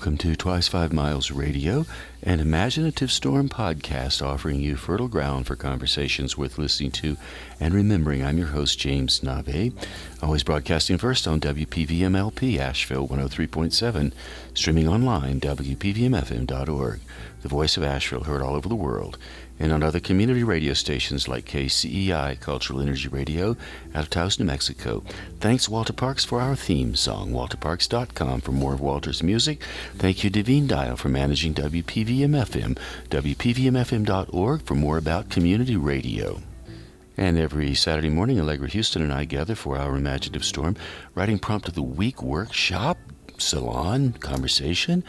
Welcome to Twice 5 Miles Radio, an imaginative storm podcast offering you fertile ground for conversations worth listening to and remembering. I'm your host, James Nave, always broadcasting first on WPVMLP, Asheville 103.7, streaming online, WPVMFM.org, the voice of Asheville heard all over the world, and on other community radio stations like KCEI, Cultural Energy Radio, out of Taos, New Mexico. Thanks, Walter Parks, for our theme song, walterparks.com for more of Walter's music. Thank you, Devine Dial, for managing WPVM-FM, WPVMFM.org for more about community radio. And every Saturday morning, Allegra Houston and I gather for our Imaginative Storm Writing Prompt of the Week workshop, salon, conversation.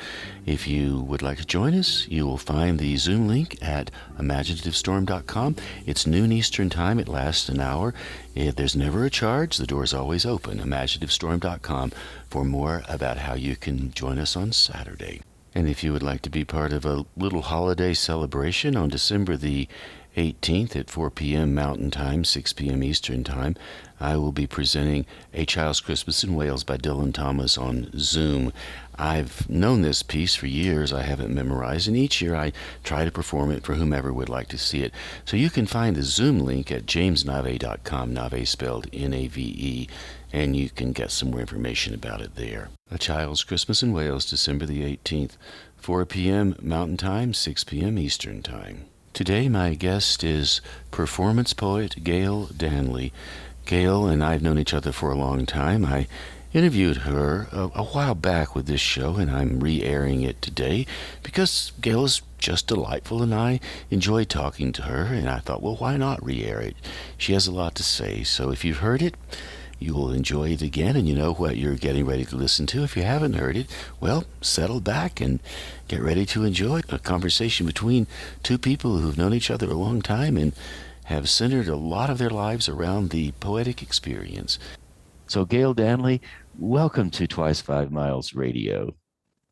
If you would like to join us, you will find the Zoom link at imaginativestorm.com. It's noon Eastern Time. It lasts an hour. There's never a charge. The door is always open. imaginativestorm.com for more about how you can join us on Saturday. And if you would like to be part of a little holiday celebration on December the 18th at 4 p.m. Mountain Time, 6 p.m. Eastern Time, I will be presenting A Child's Christmas in Wales by Dylan Thomas on Zoom. I've known this piece for years. I haven't memorized, and each year I try to perform it for whomever would like to see it. So you can find the Zoom link at jamesnave.com, Nave spelled N-A-V-E, and you can get some more information about it there. A Child's Christmas in Wales, December the 18th, 4 p.m. Mountain Time, 6 p.m. Eastern Time. Today my guest is performance poet Gayle Danley. Gayle and I have known each other for a long time. I interviewed her a while back with this show, and I'm re-airing it today because Gayle is just delightful, and I enjoy talking to her, and I thought, well, why not re-air it? She has a lot to say, so if you've heard it, you will enjoy it again, and you know what you're getting ready to listen to. If you haven't heard it, well, settle back and get ready to enjoy a conversation between two people who've known each other a long time and have centered a lot of their lives around the poetic experience. So, Gayle Danley, welcome to Twice 5 Miles Radio.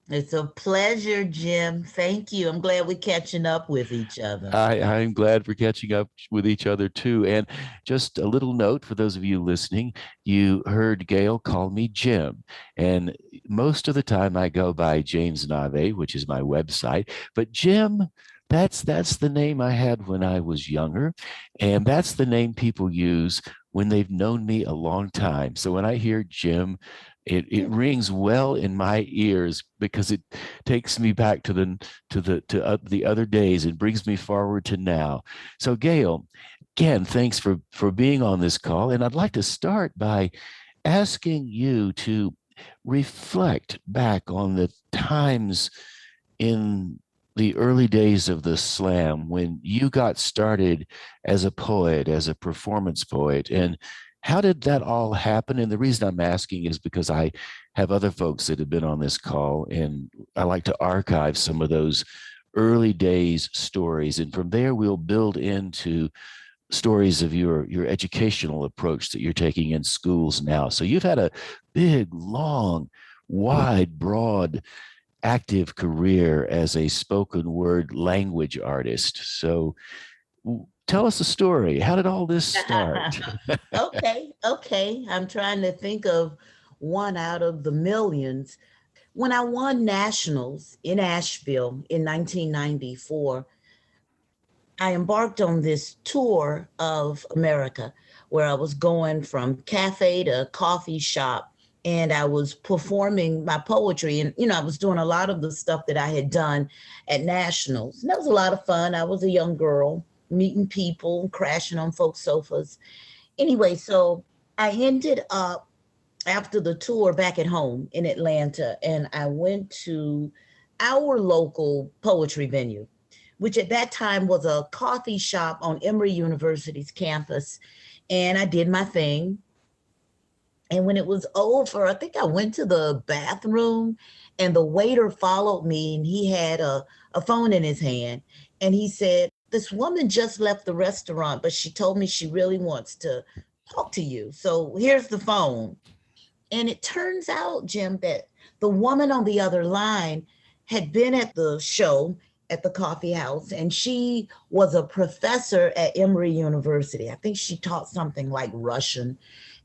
It's a pleasure, Jim. Thank you. I'm glad we're catching up with each other. I'm glad we're catching up with each other, too. And just a little note for those of you listening, you heard Gayle call me Jim. And most of the time I go by James Nave, which is my website. But Jim, that's the name I had when I was younger. And that's the name people use when they've known me a long time. So when I hear Jim, it rings well in my ears because it takes me back to the other days and brings me forward to now. So Gayle, again, thanks for being on this call. And I'd like to start by asking you to reflect back on the times in the early days of the slam when you got started as a poet, as a performance poet, and how did that all happen? And the reason I'm asking is because I have other folks that have been on this call, and I like to archive some of those early days stories. And from there, we'll build into stories of your educational approach that you're taking in schools now. So you've had a big, long, wide, broad, active career as a spoken word language artist. So tell us a story. How did all this start? Okay. I'm trying to think of one out of the millions. When I won nationals in Asheville in 1994, I embarked on this tour of America where I was going from cafe to coffee shop, and I was performing my poetry. And, I was doing a lot of the stuff that I had done at nationals. And that was a lot of fun. I was a young girl, meeting people, crashing on folks' sofas. Anyway, so I ended up after the tour back at home in Atlanta, and I went to our local poetry venue, which at that time was a coffee shop on Emory University's campus. And I did my thing. And when it was over, I think I went to the bathroom, and the waiter followed me, and he had a phone in his hand. And he said, "This woman just left the restaurant, but she told me she really wants to talk to you. So here's the phone." And it turns out, Jim, that the woman on the other line had been at the show at the coffee house, and she was a professor at Emory University. I think she taught something like Russian.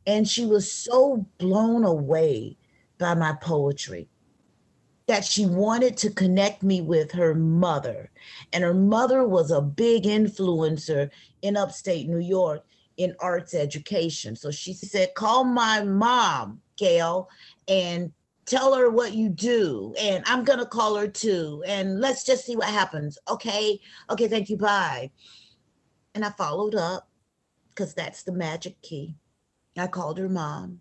And she was so blown away by my poetry that she wanted to connect me with her mother. And her mother was a big influencer in upstate New York in arts education. So she said, call my mom, Gail, and tell her what you do. And I'm going to call her too. And let's just see what happens. Okay. Okay. Thank you. Bye. And I followed up because that's the magic key. I called her mom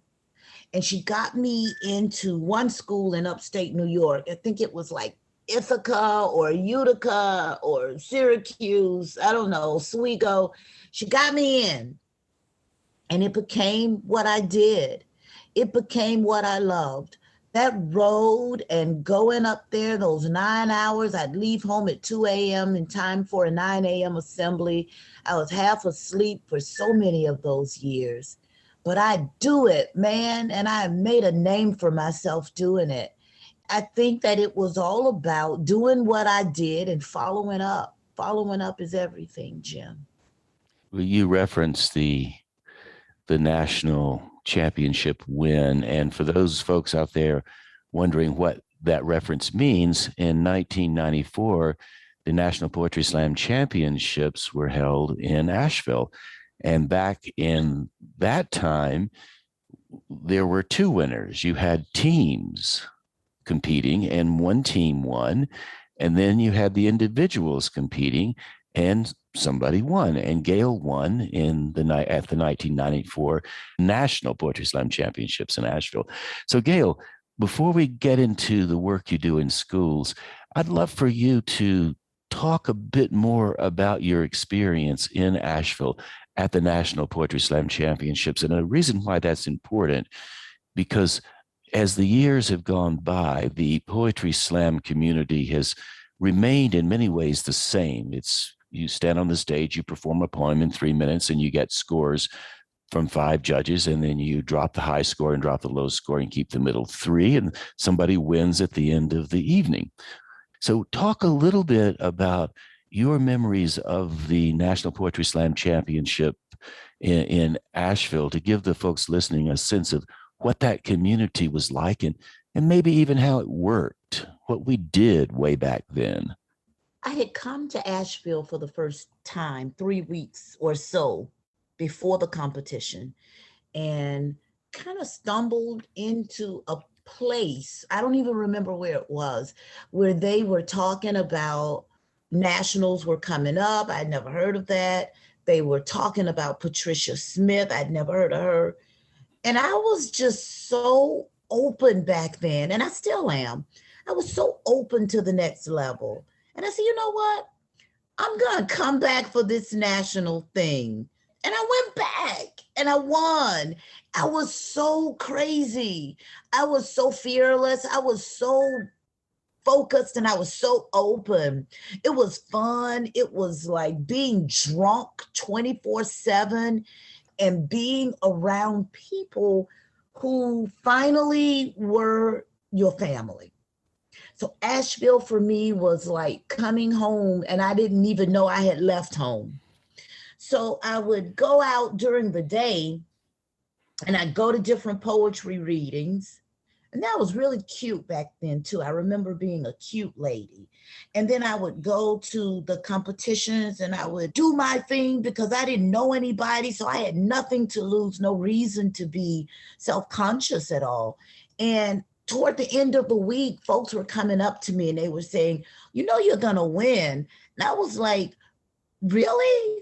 and she got me into one school in upstate New York. I think it was like Ithaca or Utica or Syracuse, I don't know, Oswego. She got me in, and it became what I did. It became what I loved. That road and going up there, those 9 hours, I'd leave home at 2 a.m. in time for a 9 a.m. assembly. I was half asleep for so many of those years. But I do it, man, and I made a name for myself doing it. I think that it was all about doing what I did and following up. Following up is everything, Jim. Well, you referenced the national championship win. And for those folks out there wondering what that reference means, in 1994, the National Poetry Slam Championships were held in Asheville. And back in that time, there were two winners. You had teams competing, and one team won. And then you had the individuals competing, and somebody won. And Gail won in the night at the 1994 National Poetry Slam Championships in Asheville. So, Gail, before we get into the work you do in schools, I'd love for you to talk a bit more about your experience in Asheville at the National Poetry Slam Championships. And a reason why that's important, because as the years have gone by, the poetry slam community has remained in many ways the same. It's you stand on the stage, you perform a poem in 3 minutes, and you get scores from 5 judges, and then you drop the high score and drop the low score and keep the middle 3, and somebody wins at the end of the evening. So talk a little bit about your memories of the National Poetry Slam Championship in Asheville to give the folks listening a sense of what that community was like, and maybe even how it worked, what we did way back then. I had come to Asheville for the first time 3 weeks or so before the competition and kind of stumbled into a place, I don't even remember where it was, where they were talking about nationals were coming up. I'd never heard of that. They were talking about Patricia Smith. I'd never heard of her. And I was just so open back then, and I still am. I was so open to the next level. And I said, you know what? I'm going to come back for this national thing. And I went back and I won. I was so crazy. I was so fearless. I was so focused and I was so open. It was fun. It was like being drunk 24/7 and being around people who finally were your family. So Asheville for me was like coming home, and I didn't even know I had left home. So I would go out during the day and I'd go to different poetry readings. And that was really cute back then too. I remember being a cute lady. And then I would go to the competitions and I would do my thing because I didn't know anybody. So I had nothing to lose, no reason to be self-conscious at all. And toward the end of the week, folks were coming up to me and they were saying, you know, you're going to win. And I was like, really?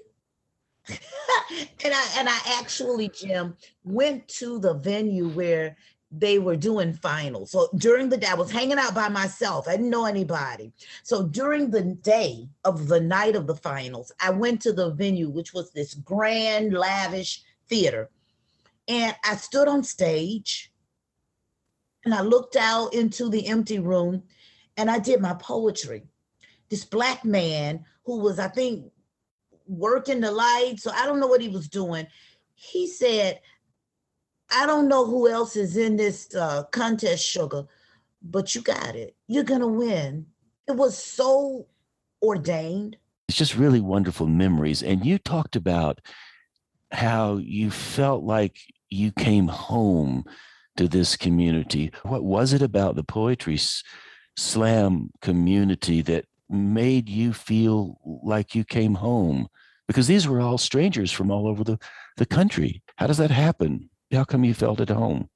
and I actually, Jim, went to the venue where they were doing finals. So during the day, I was hanging out by myself. I didn't know anybody. So during the day of the night of the finals, I went to the venue, which was this grand, lavish theater. And I stood on stage and I looked out into the empty room and I did my poetry. This Black man who was, I think, working the lights, so I don't know what he was doing. He said, I don't know who else is in this contest, Sugar, but you got it. You're going to win. It was so ordained. It's just really wonderful memories. And you talked about how you felt like you came home to this community. What was it about the poetry slam community that made you feel like you came home? Because these were all strangers from all over the country. How does that happen? How come you felt at home?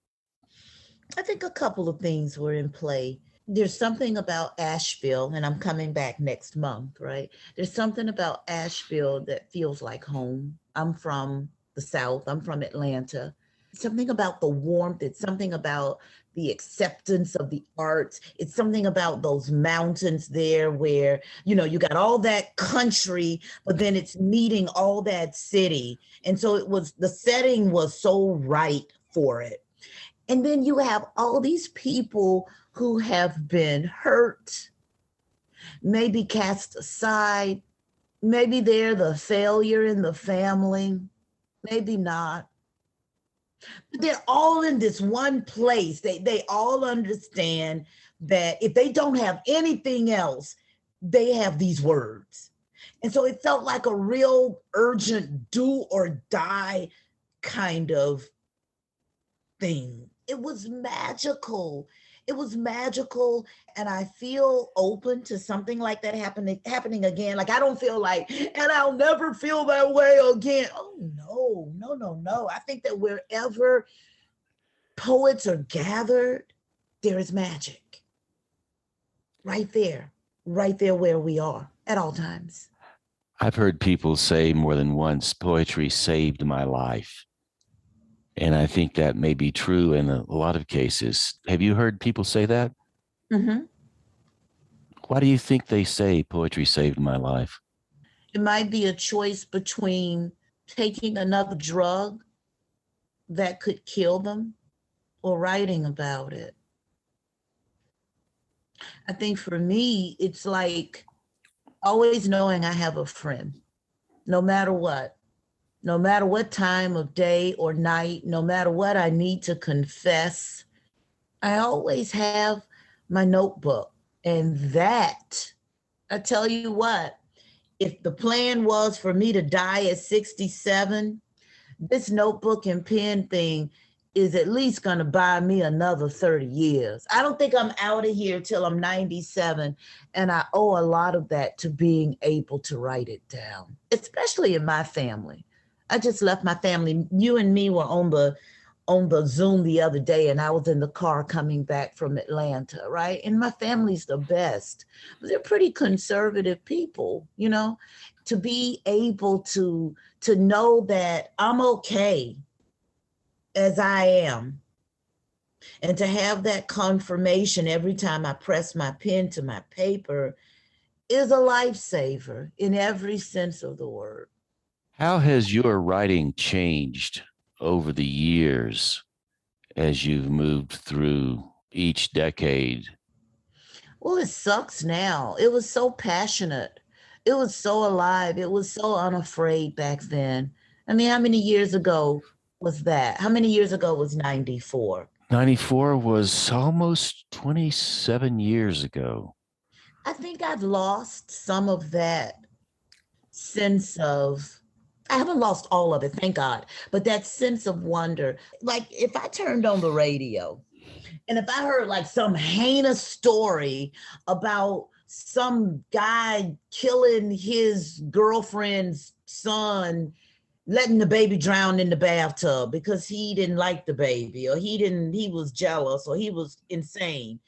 I think a couple of things were in play. There's something about Asheville, and I'm coming back next month, right? There's something about Asheville that feels like home. I'm from the South, I'm from Atlanta. Something about the warmth, it's something about the acceptance of the arts. It's something about those mountains there where, you got all that country, but then it's meeting all that city. And so the setting was so right for it. And then you have all these people who have been hurt, maybe cast aside, maybe they're the failure in the family, maybe not. But they're all in this one place. They all understand that if they don't have anything else, they have these words. And so it felt like a real urgent do or die kind of thing. It was magical. It was magical. And I feel open to something like that happening again. Like, I don't feel like, and I'll never feel that way again. Oh, no. I think that wherever poets are gathered, there is magic. Right there where we are at all times. I've heard people say more than once, poetry saved my life. And I think that may be true in a lot of cases. Have you heard people say that? Mm-hmm. Why do you think they say poetry saved my life? It might be a choice between taking another drug that could kill them or writing about it. I think for me, it's like always knowing I have a friend, no matter what. No matter what time of day or night, no matter what I need to confess, I always have my notebook. And that, I tell you what, if the plan was for me to die at 67, this notebook and pen thing is at least going to buy me another 30 years. I don't think I'm out of here till I'm 97. And I owe a lot of that to being able to write it down, especially in my family. I just left my family. You and me were on the Zoom the other day, and I was in the car coming back from Atlanta, right? And my family's the best. They're pretty conservative people, to be able to know that I'm okay as I am. And to have that confirmation every time I press my pen to my paper is a lifesaver in every sense of the word. How has your writing changed over the years as you've moved through each decade? Well, it sucks now. It was so passionate. It was so alive. It was so unafraid back then. I mean, how many years ago was that? How many years ago was 94? 94 was almost 27 years ago. I think I've lost some of that sense of, I haven't lost all of it, thank God, but that sense of wonder. Like if I turned on the radio and if I heard like some heinous story about some guy killing his girlfriend's son, letting the baby drown in the bathtub because he didn't like the baby, or he was jealous, or he was insane,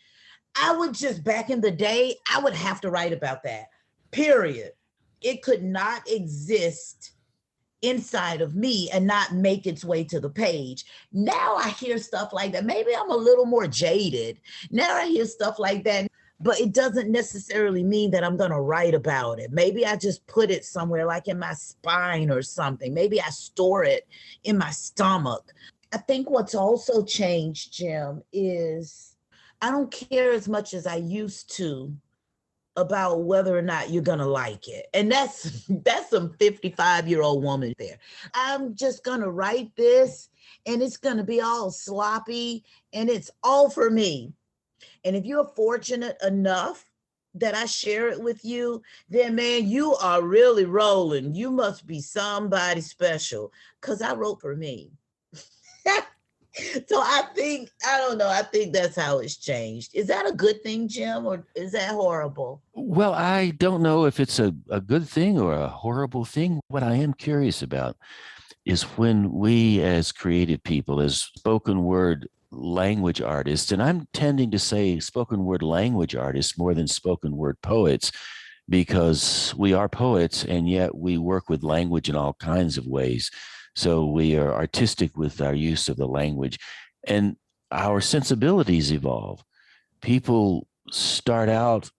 I would just, back in the day, I would have to write about that, period. It could not exist inside of me and not make its way to the page. Now I hear stuff like that. Maybe I'm a little more jaded. Now I hear stuff like that, but it doesn't necessarily mean that I'm going to write about it. Maybe I just put it somewhere like in my spine or something. Maybe I store it in my stomach. I think what's also changed, Jim, is I don't care as much as I used to about whether or not you're gonna like it. And that's some 55-year-old woman there. I'm just gonna write this and it's gonna be all sloppy and it's all for me. And if you're fortunate enough that I share it with you, then man, you are really rolling. You must be somebody special because I wrote for me. So I don't know, I think that's how it's changed. Is that a good thing, Jim, or is that horrible? Well, I don't know if it's a good thing or a horrible thing. What I am curious about is when we, as creative people, as spoken word language artists, and I'm tending to say spoken word language artists more than spoken word poets, because we are poets and yet we work with language in all kinds of ways. So we are artistic with our use of the language, and our sensibilities evolve. People start out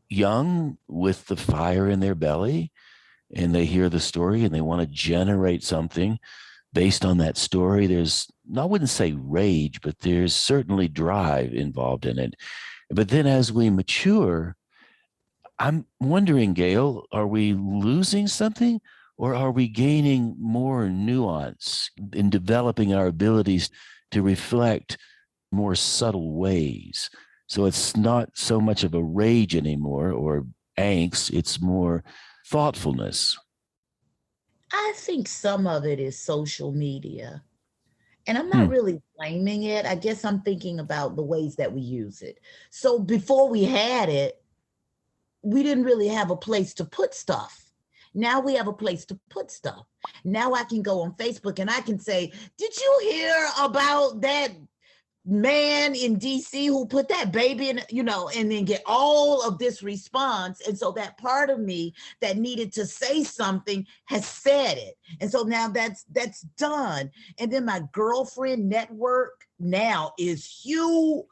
young with the fire in their belly, and they hear the story and they want to generate something based on that story. There's, I wouldn't say rage, but there's certainly drive involved in it. But then as we mature, I'm wondering, Gail, are we losing something or are we gaining more nuance in developing our abilities to reflect more subtle ways? So it's not so much of a rage anymore or angst, it's more thoughtfulness. I think some of it is social media. And I'm not Hmm. really blaming it. I guess I'm thinking about the ways that we use it. So before we had it, we didn't really have a place to put stuff. Now we have a place to put stuff. Now I can go on Facebook and I can say, did you hear about that man in DC who put that baby in, and then get all of this response. And so that part of me that needed to say something has said it. And so now that's done. And then my girlfriend network now is huge,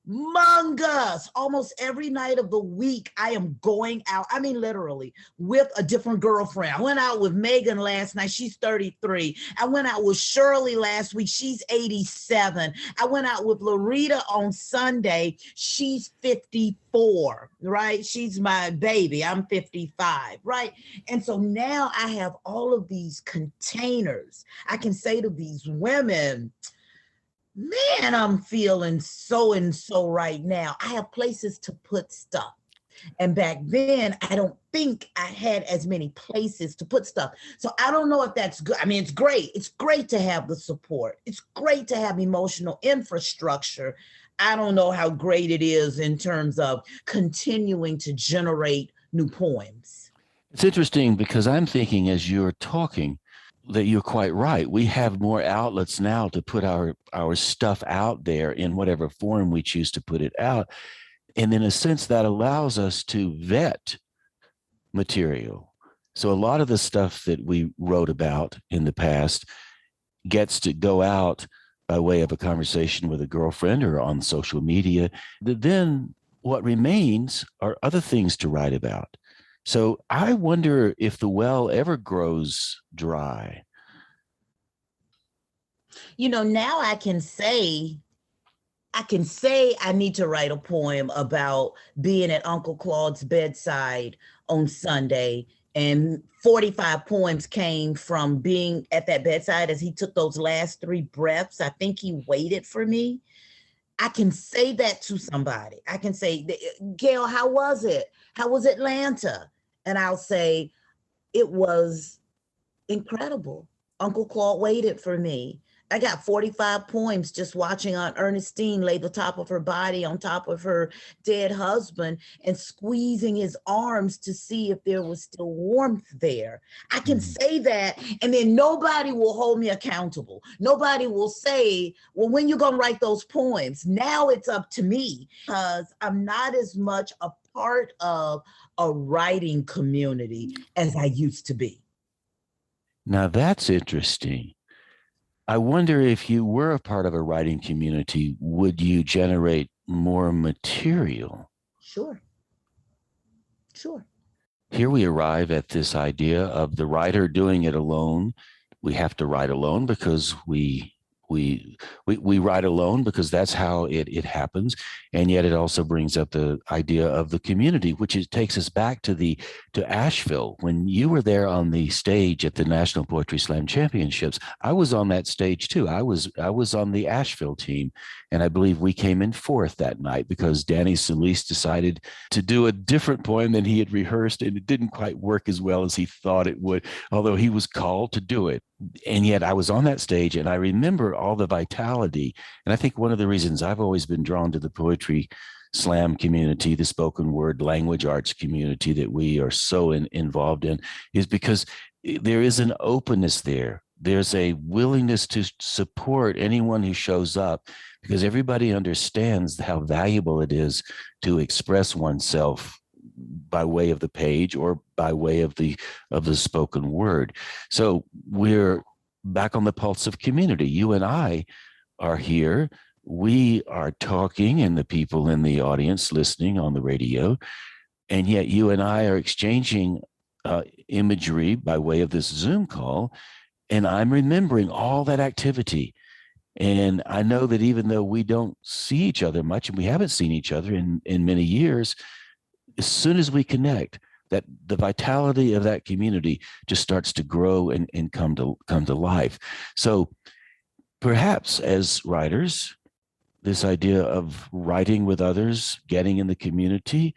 humongous. Almost every night of the week, I am going out. I mean, literally, with a different girlfriend. I went out with Megan last night. She's 33. I went out with Shirley last week. She's 87. I went out with Larita on Sunday. She's 54, right? She's my baby. I'm 55, right? And so now I have all of these containers. I can say to these women, man, I'm feeling so and so right now. I have places to put stuff. And back then, I don't think I had as many places to put stuff. So I don't know if that's good. I mean, it's great. It's great to have the support. It's great to have emotional infrastructure. I don't know how great it is in terms of continuing to generate new poems. It's interesting because I'm thinking as you're talking that you're quite right. We have more outlets now to put our stuff out there in whatever form we choose to put it out. And in a sense, that allows us to vet material. So a lot of the stuff that we wrote about in the past gets to go out by way of a conversation with a girlfriend or on social media. Then what remains are other things to write about. So I wonder if the well ever grows dry. Now I can say I need to write a poem about being at Uncle Claude's bedside on Sunday. And 45 poems came from being at that bedside as he took those last three breaths. I think he waited for me. I can say that to somebody. I can say, Gail, how was it? How was Atlanta? And I'll say, it was incredible. Uncle Claude waited for me. I got 45 poems just watching Aunt Ernestine lay the top of her body on top of her dead husband and squeezing his arms to see if there was still warmth there. I can say that, and then nobody will hold me accountable. Nobody will say, well, when you going to write those poems? Now it's up to me because I'm not as much a part of a writing community as I used to be. Now that's interesting. I wonder if you were a part of a writing community, would you generate more material? Sure. Sure. Here we arrive at this idea of the writer doing it alone. We have to write alone because we write alone because that's how it happens. And yet it also brings up the idea of the community, which takes us back to Asheville. When you were there on the stage at the National Poetry Slam Championships, I was on that stage too. I was on the Asheville team, and I believe we came in fourth that night because Danny Solis decided to do a different poem than he had rehearsed, and it didn't quite work as well as he thought it would, although he was called to do it. And yet I was on that stage and I remember all the vitality. And I think one of the reasons I've always been drawn to the poetry slam community, the spoken word language arts community that we are so involved in, is because there is an openness there. There's a willingness to support anyone who shows up because everybody understands how valuable it is to express oneself by way of the page or by way of the spoken word. So we're back on the pulse of community. You and I are here. We are talking, and the people in the audience listening on the radio, and yet you and I are exchanging imagery by way of this Zoom call, and I'm remembering all that activity. And I know that even though we don't see each other much, and we haven't seen each other in many years, as soon as we connect, that the vitality of that community just starts to grow and come to life. So perhaps as writers, this idea of writing with others, getting in the community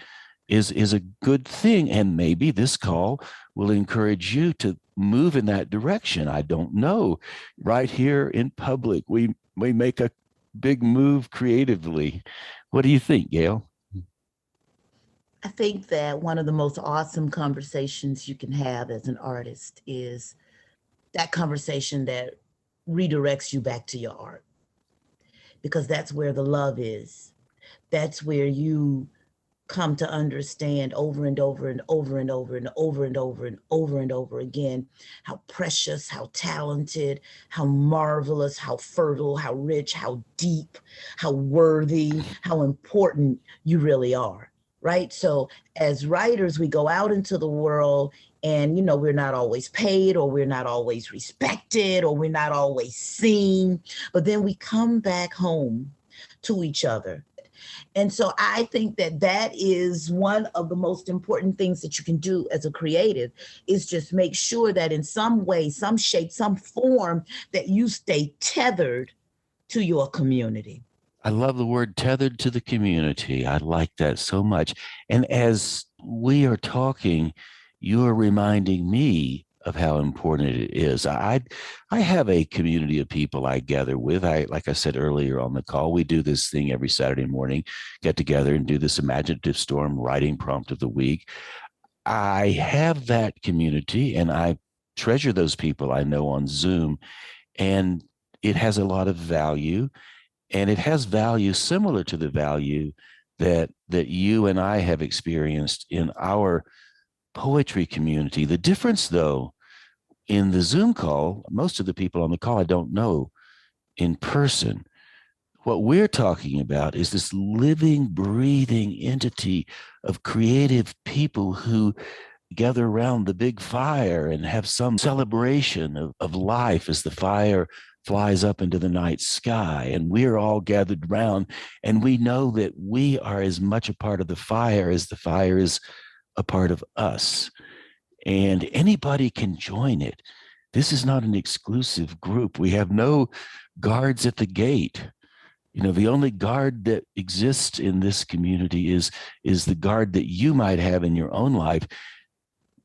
is a good thing. And maybe this call will encourage you to move in that direction. I don't know. Right here in public, we make a big move creatively. What do you think, Gail? I think that one of the most awesome conversations you can have as an artist is that conversation that redirects you back to your art, because that's where the love is. That's where you come to understand over and over and over and over and over and over and over and over again how precious, how talented, how marvelous, how fertile, how rich, how deep, how worthy, how important you really are. Right. So as writers, we go out into the world and, we're not always paid, or we're not always respected, or we're not always seen. But then we come back home to each other. And so I think that that is one of the most important things that you can do as a creative, is just make sure that in some way, some shape, some form, that you stay tethered to your community. I love the word tethered to the community. I like that so much. And as we are talking, you are reminding me of how important it is. I have a community of people I gather with. Like I said earlier on the call, we do this thing every Saturday morning, get together and do this imaginative storm writing prompt of the week. I have that community and I treasure those people I know on Zoom, and it has a lot of value, and it has value similar to the value that you and I have experienced in our poetry community. The difference, though, in the Zoom call, most of the people on the call I don't know in person. What we're talking about is this living, breathing entity of creative people who gather around the big fire and have some celebration of life as the fire flies up into the night sky. And we're all gathered around, and we know that we are as much a part of the fire as the fire is a part of us. And anybody can join it. This is not an exclusive group. We have no guards at the gate. The only guard that exists in this community is the guard that you might have in your own life,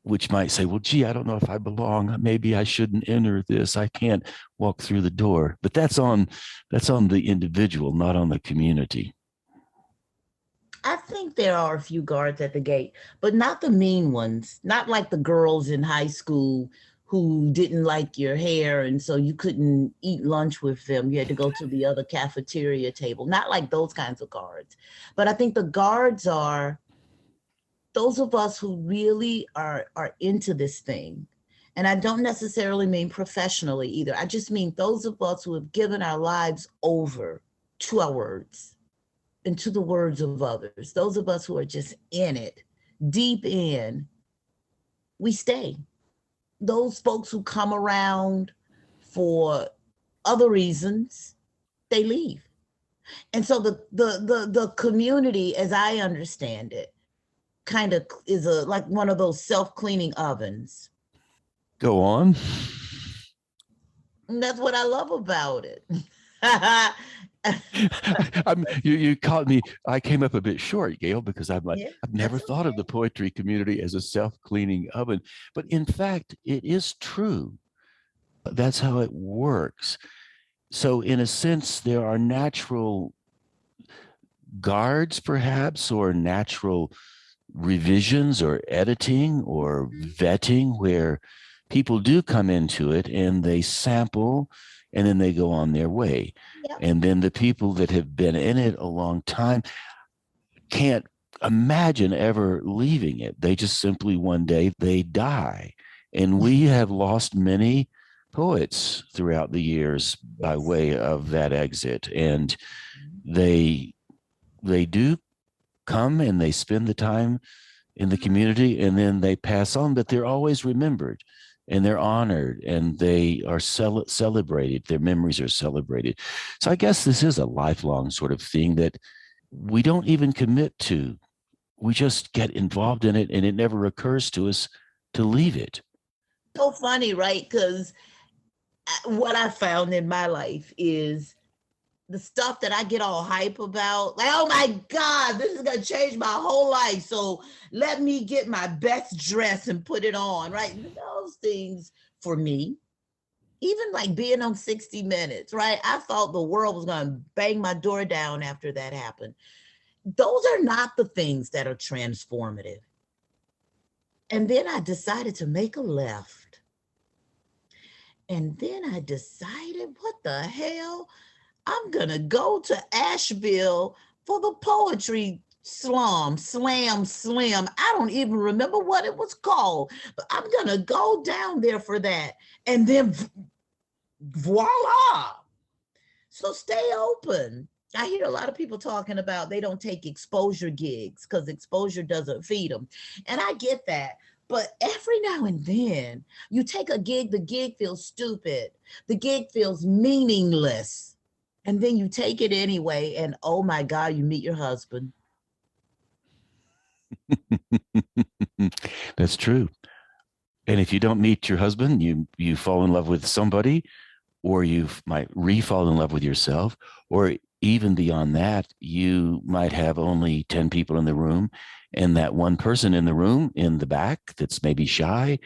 which might say, well, gee, I don't know if I belong. Maybe I shouldn't enter this. I can't walk through the door. But that's on the individual, not on the community. I think there are a few guards at the gate, but not the mean ones, not like the girls in high school who didn't like your hair and so you couldn't eat lunch with them. You had to go to the other cafeteria table. Not like those kinds of guards. But I think the guards are those of us who really are into this thing. And I don't necessarily mean professionally either. I just mean those of us who have given our lives over to our words and to the words of others. Those of us who are just in it, deep in, we stay. Those folks who come around for other reasons, they leave. And so the community, as I understand it, kind of is like one of those self-cleaning ovens. Go on. And that's what I love about it. You caught me. I came up a bit short, Gail, because I've never thought of the okay. poetry community as a self-cleaning oven. But in fact, it is true. That's how it works. So in a sense, there are natural guards, perhaps, or natural revisions or editing or vetting where people do come into it and they sample and then they go on their way. Yep. And then the people that have been in it a long time can't imagine ever leaving it. They just simply one day they die. And we have lost many poets throughout the years by Yes. way of that exit. And they do come and they spend the time in the community and then they pass on, but they're always remembered and they're honored and they are celebrated. Their memories are celebrated. So I guess this is a lifelong sort of thing that we don't even commit to. We just get involved in it and it never occurs to us to leave it. So funny, right? Because what I found in my life is the stuff that I get all hype about, like, oh my God, this is gonna change my whole life. So let me get my best dress and put it on, right? Those things for me, even like being on 60 Minutes, right? I thought the world was gonna bang my door down after that happened. Those are not the things that are transformative. And then I decided to make a left. And then I decided, what the hell? I'm going to go to Asheville for the poetry slam. I don't even remember what it was called, but I'm going to go down there for that. And then voila. So stay open. I hear a lot of people talking about they don't take exposure gigs because exposure doesn't feed them. And I get that. But every now and then you take a gig, the gig feels stupid. The gig feels meaningless. And then you take it anyway, and oh my God, you meet your husband. That's true. And if you don't meet your husband, you fall in love with somebody, or you might re-fall in love with yourself, or even beyond that, you might have only 10 people in the room, and that one person in the room in the back that's maybe shy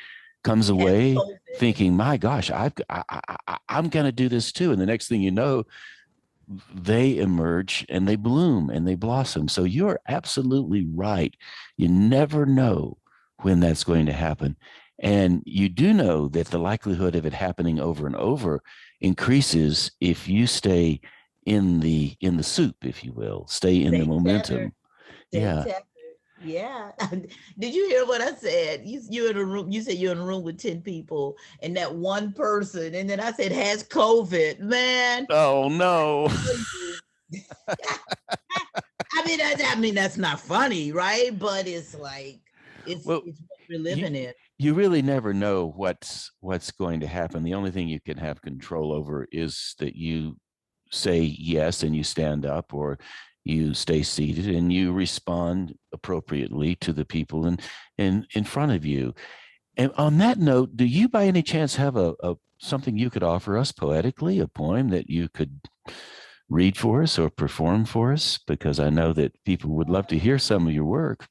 comes away thinking, my gosh, I'm going to do this too. And the next thing you know, they emerge and they bloom and they blossom. So you're absolutely right. You never know when that's going to happen. And you do know that the likelihood of it happening over and over increases if you stay in the soup, if you will, stay in the momentum. Yeah. Yeah. Did you hear what I said? You in a room, you said you're in a room with 10 people and that one person, and then I said has COVID. Man. Oh no. I mean that's not funny, right? But it's like it's what we're living in. You really never know what's going to happen. The only thing you can have control over is that you say yes and you stand up, or you stay seated and you respond appropriately to the people in front of you. And on that note, do you by any chance have a something you could offer us poetically, a poem that you could read for us or perform for us? Because I know that people would love to hear some of your work.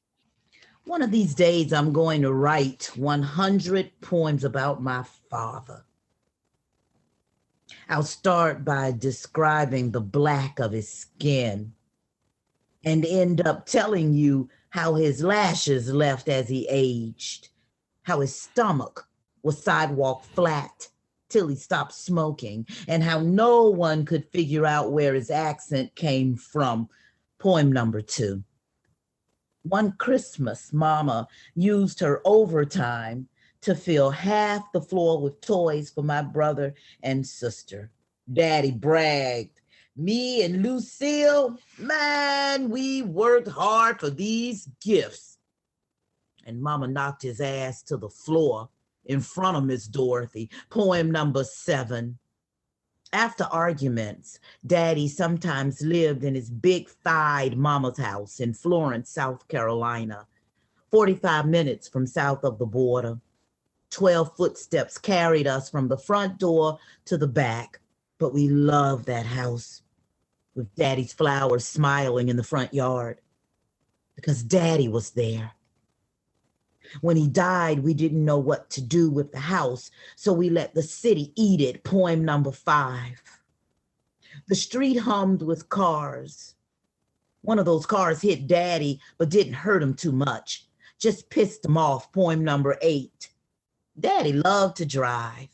One of these days, I'm going to write 100 poems about my father. I'll start by describing the black of his skin and end up telling you how his lashes left as he aged, how his stomach was sidewalk flat till he stopped smoking, and how no one could figure out where his accent came from. Poem number 2. One Christmas, Mama used her overtime to fill half the floor with toys for my brother and sister. Daddy bragged, me and Lucille, man, we worked hard for these gifts. And Mama knocked his ass to the floor in front of Miss Dorothy. Poem number 7. After arguments, Daddy sometimes lived in his big-thighed mama's house in Florence, South Carolina, 45 minutes from south of the border. 12 footsteps carried us from the front door to the back, but we loved that house with Daddy's flowers smiling in the front yard because Daddy was there. When he died, we didn't know what to do with the house, so we let the city eat it. Poem number 5. The street hummed with cars. One of those cars hit Daddy, but didn't hurt him too much. Just pissed him off. Poem number 8. Daddy loved to drive.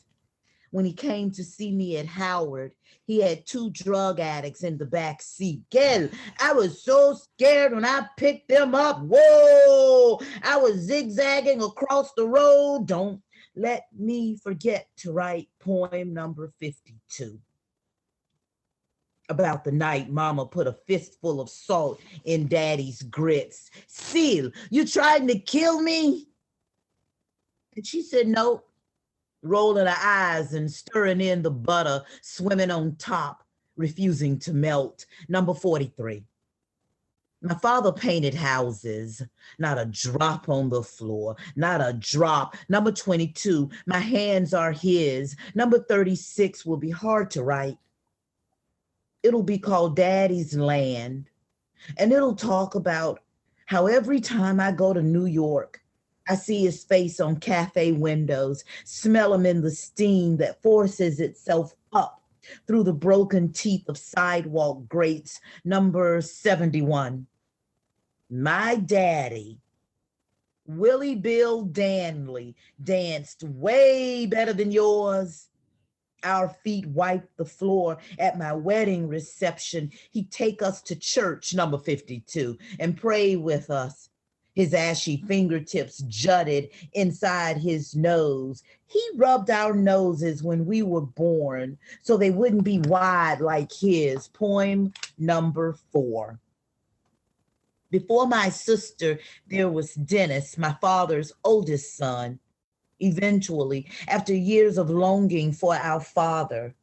When he came to see me at Howard, he had 2 drug addicts in the back seat. Gail, I was so scared when I picked them up. Whoa! I was zigzagging across the road. Don't let me forget to write poem number 52. About the night Mama put a fistful of salt in Daddy's grits. Seal, you trying to kill me? And she said, no, rolling her eyes and stirring in the butter, swimming on top, refusing to melt. Number 43. My father painted houses, not a drop on the floor, not a drop. Number 22, my hands are his. Number 36 will be hard to write. It'll be called Daddy's Land. And it'll talk about how every time I go to New York, I see his face on cafe windows, smell him in the steam that forces itself up through the broken teeth of sidewalk grates. Number 71. My daddy, Willie Bill Danley, danced way better than yours. Our feet wiped the floor at my wedding reception. He'd take us to church, number 52, and pray with us. His ashy fingertips jutted inside his nose. He rubbed our noses when we were born so they wouldn't be wide like his. Poem number 4. Before my sister, there was Dennis, my father's oldest son. Eventually, after years of longing for our father,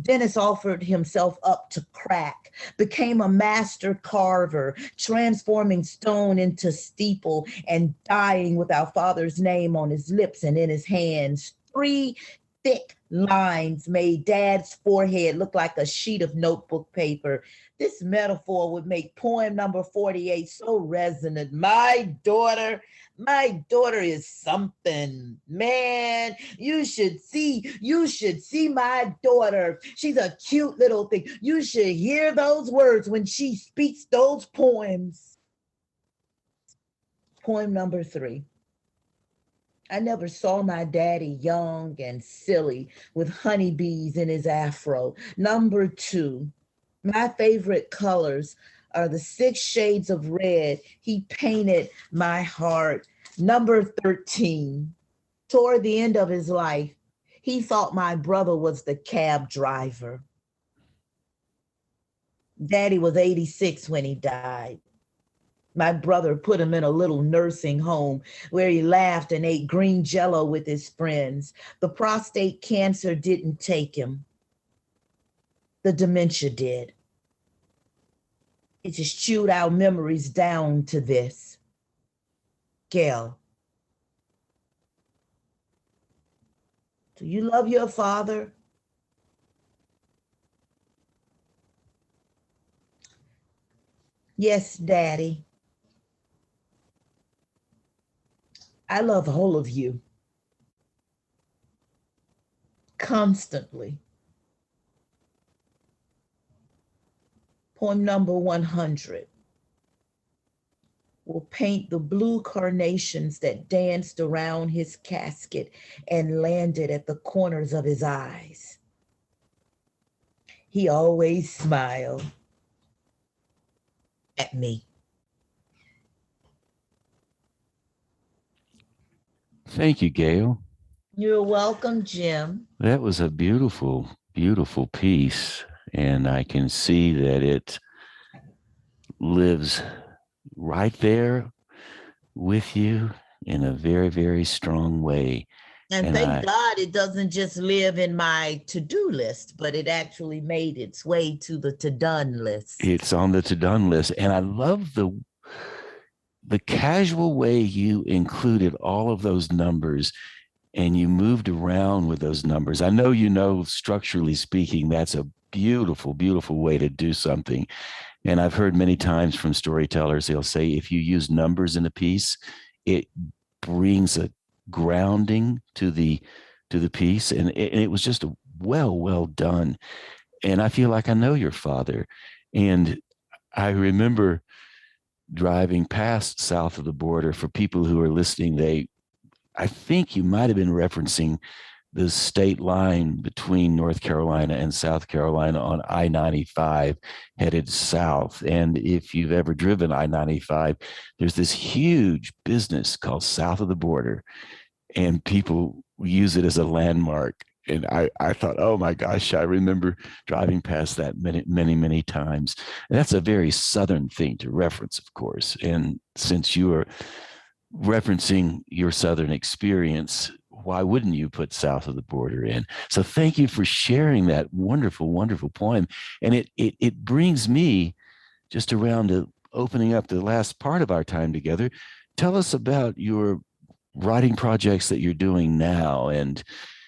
Dennis offered himself up to crack, became a master carver, transforming stone into steeple and dying with our father's name on his lips and in his hands. 3 thick lines made Dad's forehead look like a sheet of notebook paper. This metaphor would make poem number 48 so resonant. My daughter is something. Man, you should see my daughter. She's a cute little thing. You should hear those words when she speaks those poems. Poem number 3. I never saw my daddy young and silly with honeybees in his afro. Number 2, my favorite colors are the 6 shades of red. He painted my heart. Number 13, toward the end of his life, he thought my brother was the cab driver. Daddy was 86 when he died. My brother put him in a little nursing home where he laughed and ate green jello with his friends. The prostate cancer didn't take him. The dementia did. It just chewed our memories down to this. Gail, do you love your father? Yes, Daddy. I love all of you. Constantly. Poem number 100 will paint the blue carnations that danced around his casket and landed at the corners of his eyes. He always smiled at me. Thank you, Gail. You're welcome, Jim. That was a beautiful, beautiful piece. And I can see that it lives right there with you in a very, very strong way. And thank God it doesn't just live in my to-do list, but it actually made its way to the to-done list. It's on the to-done list. And I love the casual way you included all of those numbers and you moved around with those numbers. I know, structurally speaking, that's a beautiful, beautiful way to do something. And I've heard many times from storytellers, they'll say, if you use numbers in a piece, it brings a grounding to the piece, and it was just well done. And I feel like I know your father. And I remember driving past south of the border. For people who are listening, I think you might have been referencing the state line between North Carolina and South Carolina on I-95 headed south. And if you've ever driven I-95, there's this huge business called South of the Border, and people use it as a landmark. And I thought, oh my gosh, I remember driving past that many times. And that's a very Southern thing to reference, of course. And since you are referencing your Southern experience, why wouldn't you put South of the Border in? So thank you for sharing that wonderful poem. And it brings me just around to opening up the last part of our time together. Tell us about your writing projects that you're doing now, and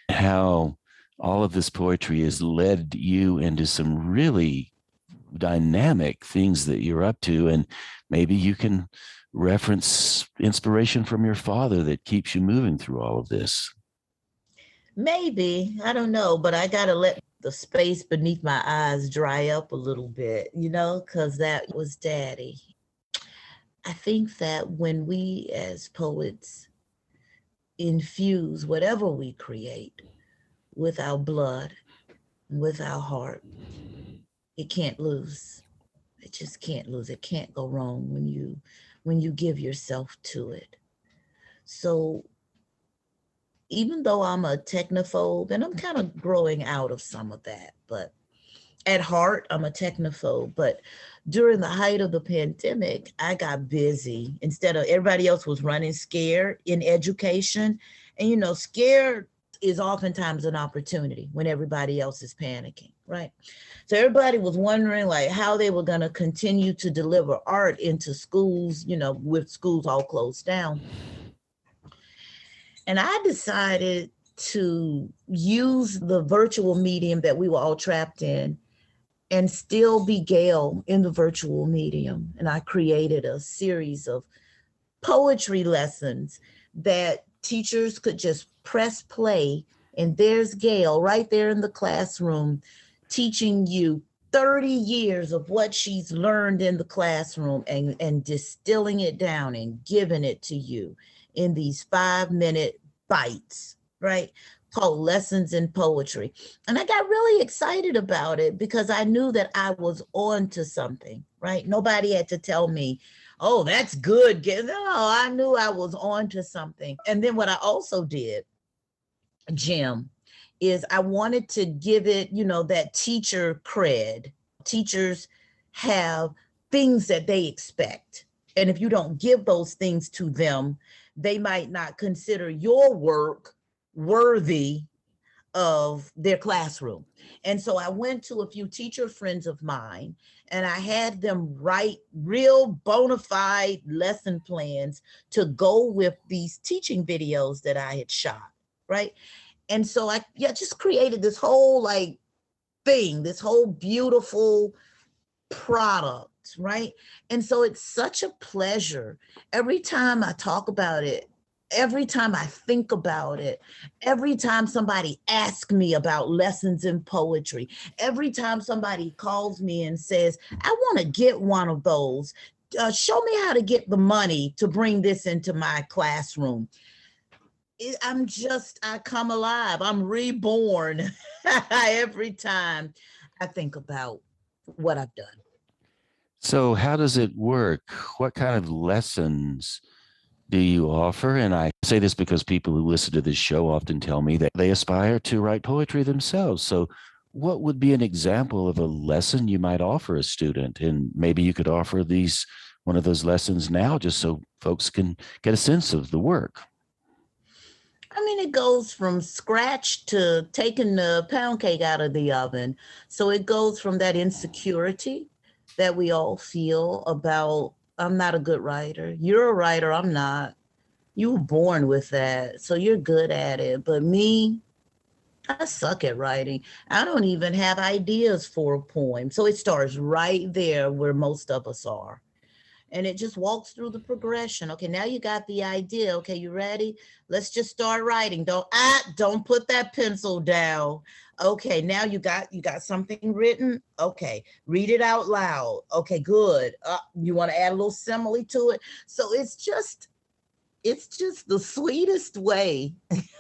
how all of this poetry has led you into some really dynamic things that you're up to. And maybe you can reference inspiration from your father that keeps you moving through all of this. Maybe, I don't know, but I got to let the space beneath my eyes dry up a little bit, because that was daddy. I think that when we as poets infuse whatever we create with our blood, with our heart, it can't lose. It just can't lose. It can't go wrong when you give yourself to it. So even though I'm a technophobe, and I'm kind of growing out of some of that, but at heart, I'm a technophobe. But during the height of the pandemic, I got busy. Instead of everybody else was running scared in education. And, scared is oftentimes an opportunity when everybody else is panicking, right? So everybody was wondering like how they were going to continue to deliver art into schools, with schools all closed down. And I decided to use the virtual medium that we were all trapped in and still be Gayle in the virtual medium. And I created a series of poetry lessons that teachers could just press play, and there's Gayle right there in the classroom teaching you 30 years of what she's learned in the classroom and distilling it down and giving it to you in these 5-minute bites, right? Called Lessons in Poetry. And I got really excited about it because I knew that I was on to something, right? Nobody had to tell me, oh, that's good. No, I knew I was on to something. And then what I also did, Jim, is I wanted to give it, that teacher cred. Teachers have things that they expect. And if you don't give those things to them, they might not consider your work worthy of their classroom. And so I went to a few teacher friends of mine and I had them write real bona fide lesson plans to go with these teaching videos that I had shot, right? And so I just created this whole thing, this whole beautiful product, right? And so it's such a pleasure every time I talk about it, every time I think about it, every time somebody asks me about lessons in poetry, every time somebody calls me and says, I want to get one of those, show me how to get the money to bring this into my classroom. I come alive. I'm reborn every time I think about what I've done. So how does it work? What kind of lessons do you offer? And I say this because people who listen to this show often tell me that they aspire to write poetry themselves. So what would be an example of a lesson you might offer a student? And maybe you could offer one of those lessons now, just so folks can get a sense of the work. I mean, it goes from scratch to taking the pound cake out of the oven. So it goes from that insecurity that we all feel about, I'm not a good writer. You're a writer, I'm not. You were born with that, so you're good at it. But me, I suck at writing. I don't even have ideas for a poem. So it starts right there where most of us are. And it just walks through the progression. Okay, now you got the idea. Okay, you ready? Let's just start writing. Don't put that pencil down. Okay, now you got something written. Okay, read it out loud. Okay, good. You want to add a little simile to it. So it's just the sweetest way.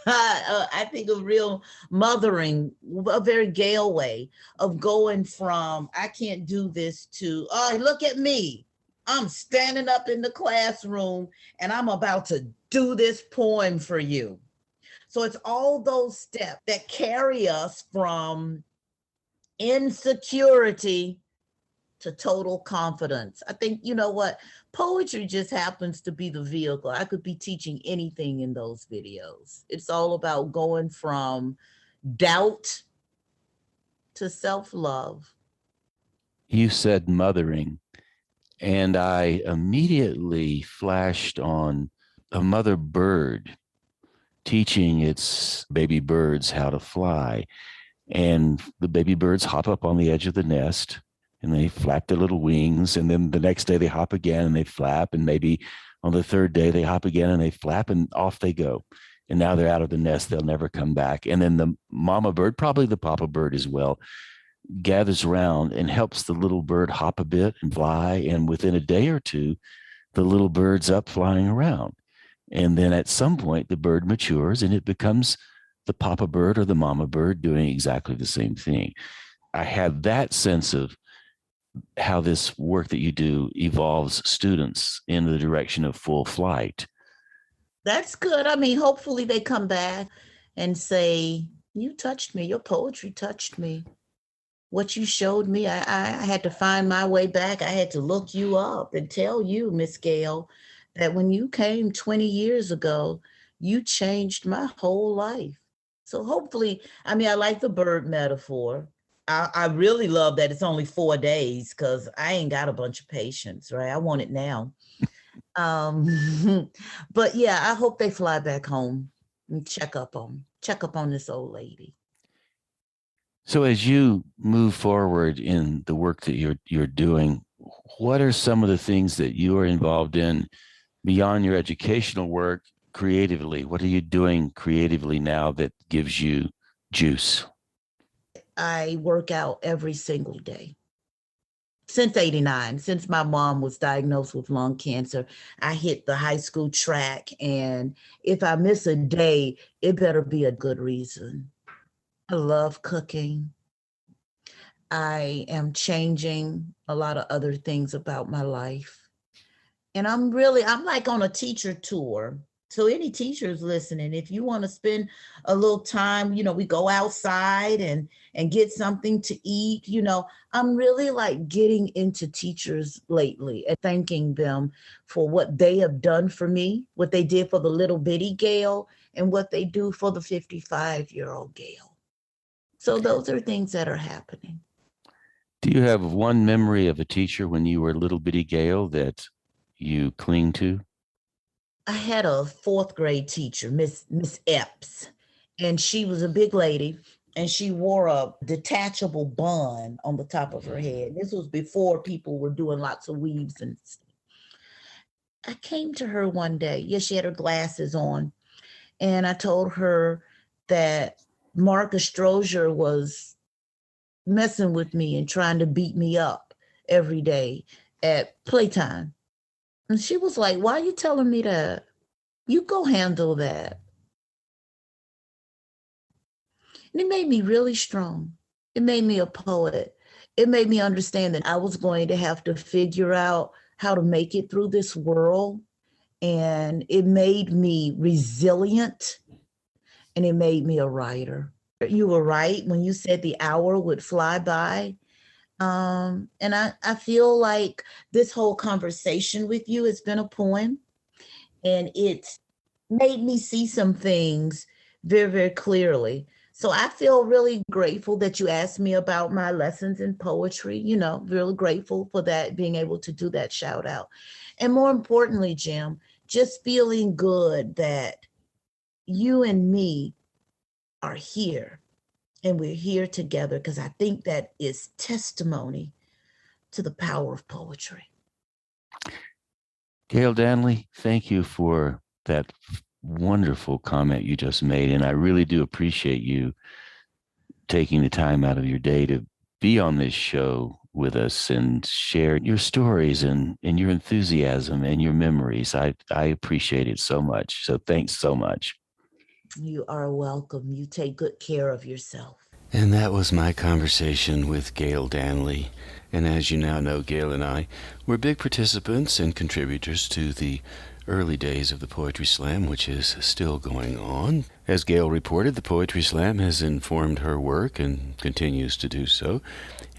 I think of real mothering, a very Gail way of going from I can't do this to oh look at me. I'm standing up in the classroom and I'm about to do this poem for you. So it's all those steps that carry us from insecurity to total confidence. I think, you know what? Poetry just happens to be the vehicle. I could be teaching anything in those videos. It's all about going from doubt to self love. You said mothering, and I immediately flashed on a mother bird teaching its baby birds how to fly. And the baby birds hop up on the edge of the nest and they flap their little wings. And then the next day they hop again and they flap. And maybe on the third day they hop again and they flap and off they go. And now they're out of the nest. They'll never come back. And then the mama bird, probably the papa bird as well, gathers around and helps the little bird hop a bit and fly. And within a day or two, the little bird's up flying around. And then at some point, the bird matures and it becomes the papa bird or the mama bird doing exactly the same thing. I had that sense of how this work that you do evolves students in the direction of full flight. That's good. I mean, hopefully they come back and say, you touched me. Your poetry touched me. What you showed me, I had to find my way back. I had to look you up and tell you, Miss Gail, that when you came 20 years ago, you changed my whole life. So hopefully, I mean, I like the bird metaphor. I really love that it's only 4 days because I ain't got a bunch of patience, right? I want it now. But yeah, I hope they fly back home and check up on this old lady. So as you move forward in the work that you're doing, what are some of the things that you are involved in beyond your educational work creatively? What are you doing creatively now that gives you juice? I work out every single day. Since 89, since my mom was diagnosed with lung cancer, I hit the high school track. And if I miss a day, it better be a good reason. I love cooking. I am changing a lot of other things about my life. And I'm like on a teacher tour. So any teachers listening, if you want to spend a little time, we go outside and get something to eat, I'm really like getting into teachers lately and thanking them for what they have done for me, what they did for the little bitty Gail, and what they do for the 55-year-old Gail. So those are things that are happening. Do you have one memory of a teacher when you were little bitty Gail that you cling to? I had a fourth grade teacher, Miss Epps, and she was a big lady, and she wore a detachable bun on the top of her head. This was before people were doing lots of weaves and stuff. I came to her one day. Yes, she had her glasses on, and I told her that Marcus Strozier was messing with me and trying to beat me up every day at playtime. And she was like, why are you telling me that? You go handle that. And it made me really strong. It made me a poet. It made me understand that I was going to have to figure out how to make it through this world. And it made me resilient and it made me a writer. You were right when you said the hour would fly by. And I feel like this whole conversation with you has been a poem, and it's made me see some things very, very clearly. So I feel really grateful that you asked me about my lessons in poetry, really grateful for that, being able to do that shout out. And more importantly, Jim, just feeling good that you and me are here and we're here together because I think that is testimony to the power of poetry. Gayle Danley, thank you for that wonderful comment you just made. And I really do appreciate you taking the time out of your day to be on this show with us and share your stories and your enthusiasm and your memories. I appreciate it so much. So thanks so much. You are welcome. You take good care of yourself. And that was my conversation with Gayle Danley. And as you now know, Gail and I were big participants and contributors to the early days of the Poetry Slam, which is still going on. As Gail reported, the Poetry Slam has informed her work and continues to do so.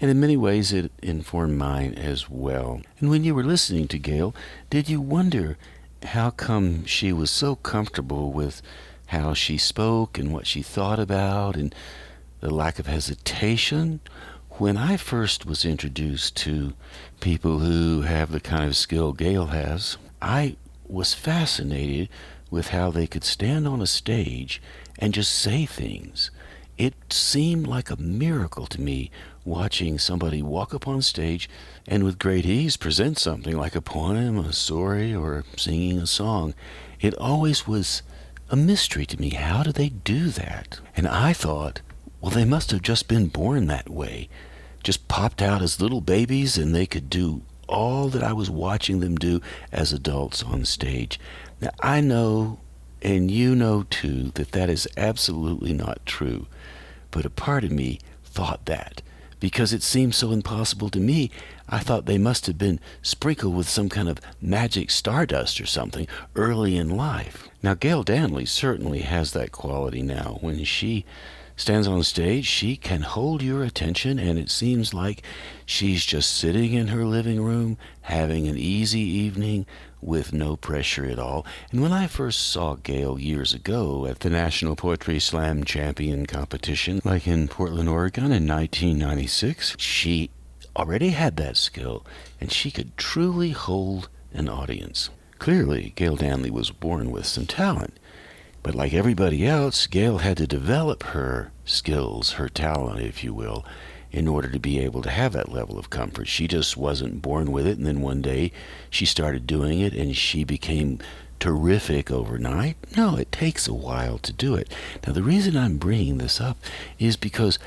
And in many ways, it informed mine as well. And when you were listening to Gail, did you wonder how come she was so comfortable with how she spoke and what she thought about and the lack of hesitation? When I first was introduced to people who have the kind of skill Gail has, I was fascinated with how they could stand on a stage and just say things. It seemed like a miracle to me watching somebody walk up on stage and with great ease present something like a poem, a story, or singing a song. It always was a mystery to me. How do they do that? And I thought, well, they must have just been born that way, just popped out as little babies, and they could do all that I was watching them do as adults on stage. Now, I know, and you know too, that that is absolutely not true. But a part of me thought that. Because it seemed so impossible to me, I thought they must have been sprinkled with some kind of magic stardust or something early in life. Now, Gayle Danley certainly has that quality now. When she stands on stage, she can hold your attention, and it seems like she's just sitting in her living room, having an easy evening with no pressure at all. And when I first saw Gayle years ago at the National Poetry Slam Champion competition, like in Portland, Oregon in 1996, she already had that skill, and she could truly hold an audience. Clearly, Gayle Danley was born with some talent. But like everybody else, Gayle had to develop her skills, her talent, if you will, in order to be able to have that level of comfort. She just wasn't born with it, and then one day she started doing it, and she became terrific overnight. No, it takes a while to do it. Now, the reason I'm bringing this up is because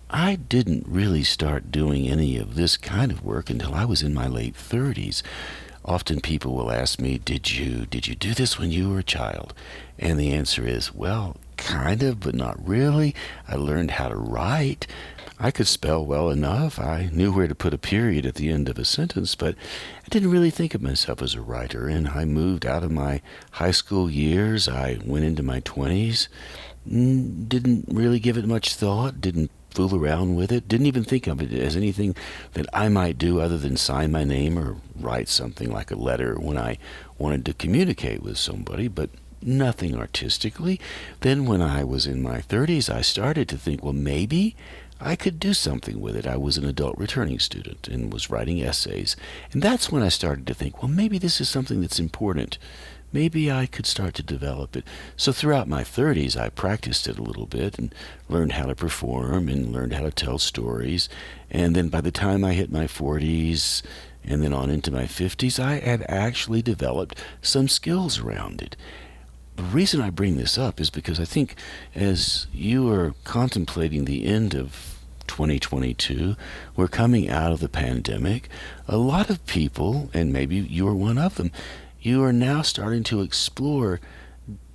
I didn't really start doing any of this kind of work until I was in my late 30s. Often people will ask me, did you do this when you were a child? And the answer is, well, kind of, but not really. I learned how to write. I could spell well enough. I knew where to put a period at the end of a sentence, but I didn't really think of myself as a writer. And I moved out of my high school years. I went into my 20s. Didn't really give it much thought. Didn't fool around with it. Didn't even think of it as anything that I might do other than sign my name or write something like a letter when I wanted to communicate with somebody, but nothing artistically. Then when I was in my 30s, I started to think, well, maybe I could do something with it. I was an adult returning student and was writing essays. And that's when I started to think, well, maybe this is something that's important. Maybe I could start to develop it. So throughout my 30s, I practiced it a little bit and learned how to perform and learned how to tell stories. And then by the time I hit my 40s and then on into my 50s, I had actually developed some skills around it. The reason I bring this up is because I think as you are contemplating the end of 2022, we're coming out of the pandemic. A lot of people, and maybe you're one of them, you are now starting to explore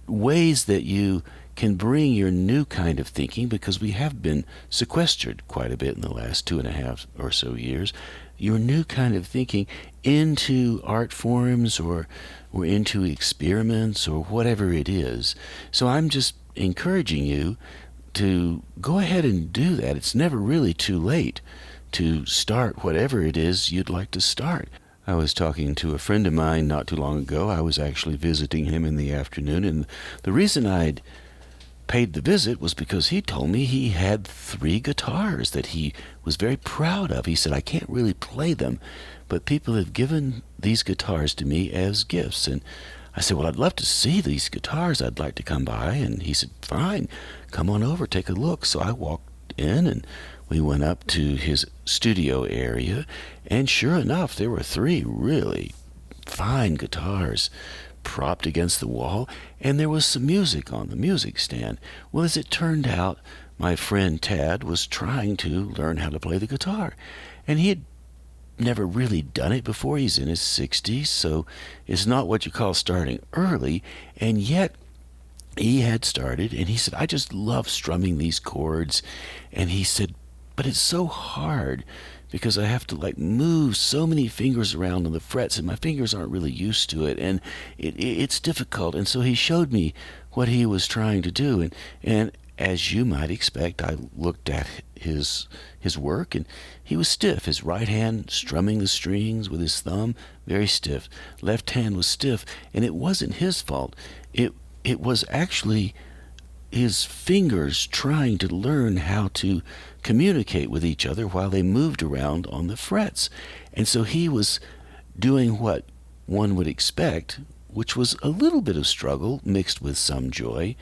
ways that you can bring your new kind of thinking, because we have been sequestered quite a bit in the last 2.5 or so years, your new kind of thinking into art forms or into experiments or whatever it is. So I'm just encouraging you to go ahead and do that. It's never really too late to start whatever it is you'd like to start. I was talking to a friend of mine not too long ago. I was actually visiting him in the afternoon, and the reason I'd paid the visit was because he told me he had 3 guitars that he was very proud of. He said, I can't really play them, but people have given these guitars to me as gifts. And I said, well, I'd love to see these guitars. I'd like to come by. And he said, fine, come on over, take a look. So I walked in and we went up to his studio area, and sure enough, there were 3 really fine guitars propped against the wall, and there was some music on the music stand. Well, as it turned out, my friend Tad was trying to learn how to play the guitar, and he had never really done it before. He's in his 60s, so it's not what you call starting early, and yet he had started, and he said, I just love strumming these chords. And he said, but it's so hard because I have to like move so many fingers around on the frets, and my fingers aren't really used to it, and it's difficult. And so he showed me what he was trying to do, and as you might expect, I looked at his work, and he was stiff. His right hand strumming the strings with his thumb, very stiff. Left hand was stiff, and it wasn't his fault. It was actually his fingers trying to learn how to communicate with each other while they moved around on the frets. And so he was doing what one would expect, which was a little bit of struggle mixed with some joy.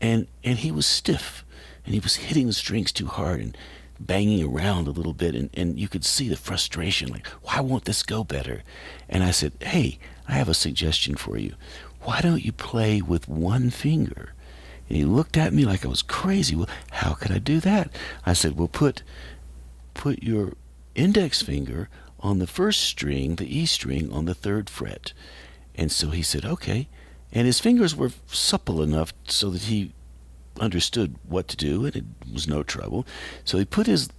And he was stiff, and he was hitting the strings too hard and banging around a little bit, and you could see the frustration, like, why won't this go better? And I said, hey, I have a suggestion for you. Why don't you play with one finger? And he looked at me like I was crazy. Well, how could I do that? I said, well, put your index finger on the first string, the E string, on the 3rd fret. And so he said, okay. And his fingers were supple enough so that he understood what to do, and it was no trouble. So he put his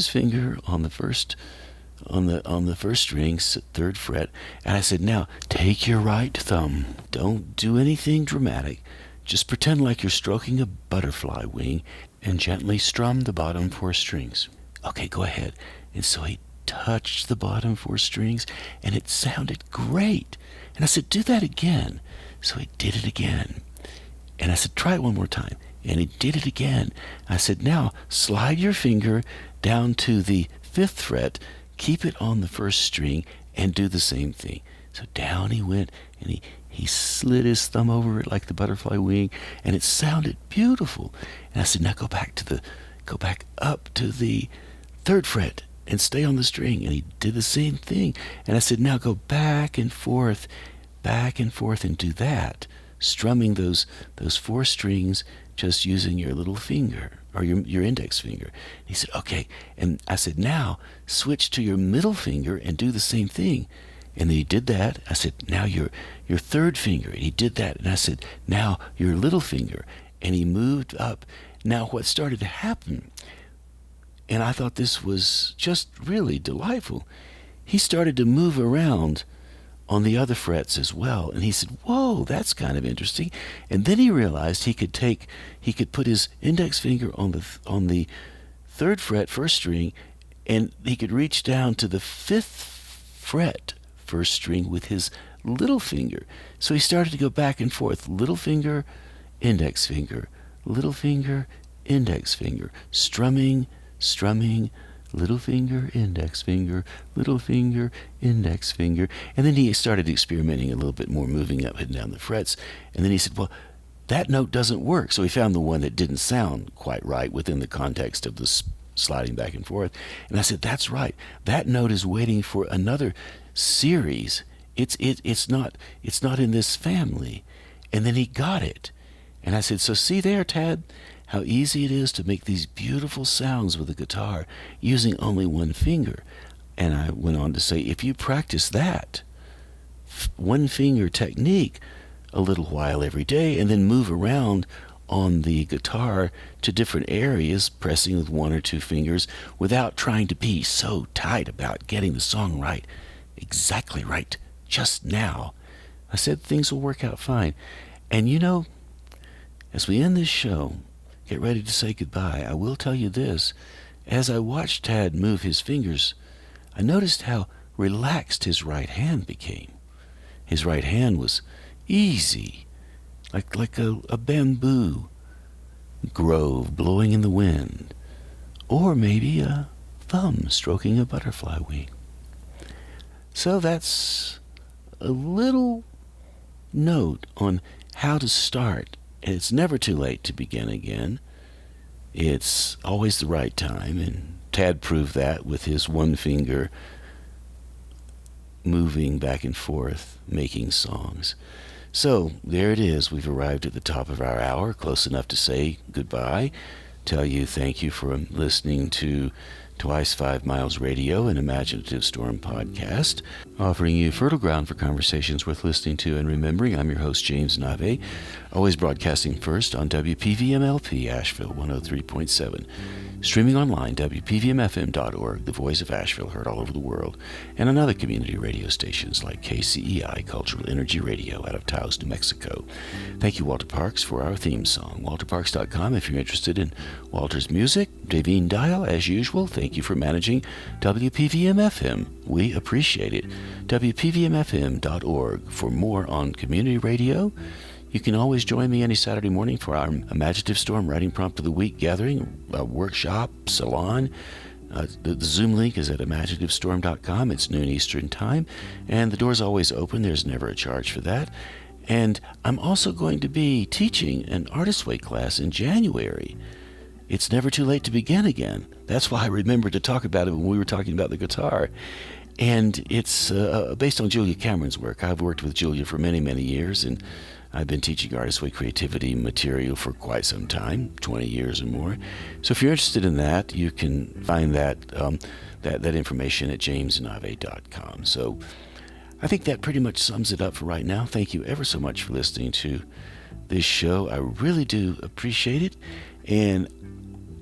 finger on the first string, 3rd fret, and I said, now take your right thumb. Don't do anything dramatic. Just pretend like you're stroking a butterfly wing and gently strum the bottom 4 strings. Okay, go ahead. And so he touched the bottom 4 strings, and it sounded great. And I said, do that again. So he did it again. And I said, try it one more time. And he did it again. I said, now slide your finger down to the 5th fret, keep it on the 1st string, and do the same thing. So down he went, and he slid his thumb over it like the butterfly wing, and it sounded beautiful. And I said, now go back up to the 3rd fret and stay on the string. And he did the same thing. And I said, now go back and forth, and do that, strumming those 4 strings just using your little finger, or your index finger. And he said, okay. And I said, now switch to your middle finger and do the same thing. And then he did that. I said, now your 3rd finger. And he did that. And I said, now your little finger. And he moved up. Now what started to happen, and I thought this was just really delightful, he started to move around on the other frets as well. And he said, whoa, that's kind of interesting. And then he realized he could put his index finger on the 3rd fret, 1st string, and he could reach down to the 5th fret, 1st string, with his little finger. So he started to go back and forth, little finger, index finger, little finger, index finger, strumming, little finger, index finger, little finger, index finger. And then he started experimenting a little bit more, moving up and down the frets. And then he said, well, that note doesn't work. So he found the one that didn't sound quite right within the context of the sliding back and forth. And I said, that's right. That note is waiting for another series. It's not in this family. And then he got it. And I said, so see there, Tad, how easy it is to make these beautiful sounds with the guitar using only one finger. And I went on to say, if you practice that one finger technique a little while every day, and then move around on the guitar to different areas, pressing with 1 or 2 fingers without trying to be so tight about getting the song right, exactly right, just now, I said things will work out fine. And you know, as we end this show, get ready to say goodbye, I will tell you this. As I watched Tad move his fingers, I noticed how relaxed his right hand became. His right hand was easy, like a bamboo grove blowing in the wind, or maybe a thumb stroking a butterfly wing. So that's a little note on how to start. And it's never too late to begin again. It's always the right time, and Tad proved that with his one finger moving back and forth, making songs. So there it is. We've arrived at the top of our hour, close enough to say goodbye. Tell you thank you for listening to Twice 5 Miles Radio, an Imaginative Storm podcast, offering you fertile ground for conversations worth listening to and remembering. I'm your host, James Nave, always broadcasting first on WPVMLP Asheville 103.7. Streaming online, WPVMFM.org, the voice of Asheville, heard all over the world, and on other community radio stations like KCEI, Cultural Energy Radio, out of Taos, New Mexico. Thank you, Walter Parks, for our theme song. WalterParks.com if you're interested in Walter's music. Davine Dial, as usual, thank you for managing WPVM-FM. We appreciate it. WPVMFM.org for more on community radio. You can always join me any Saturday morning for our Imaginative Storm Writing Prompt of the Week gathering, workshop, salon. The Zoom link is at imaginativestorm.com. It's noon Eastern time, and the door's always open. There's never a charge for that. And I'm also going to be teaching an Artist Way class in January. It's never too late to begin again. That's why I remembered to talk about it when we were talking about the guitar. And it's based on Julia Cameron's work. I've worked with Julia for many, many years, and I've been teaching Artist Way creativity material for quite some time, 20 years or more. So if you're interested in that, you can find that that information at jamesnave.com. So I think that pretty much sums it up for right now. Thank you ever so much for listening to this show. I really do appreciate it. And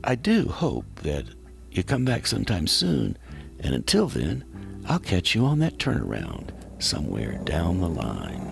I do hope that you come back sometime soon. And until then, I'll catch you on that turnaround somewhere down the line.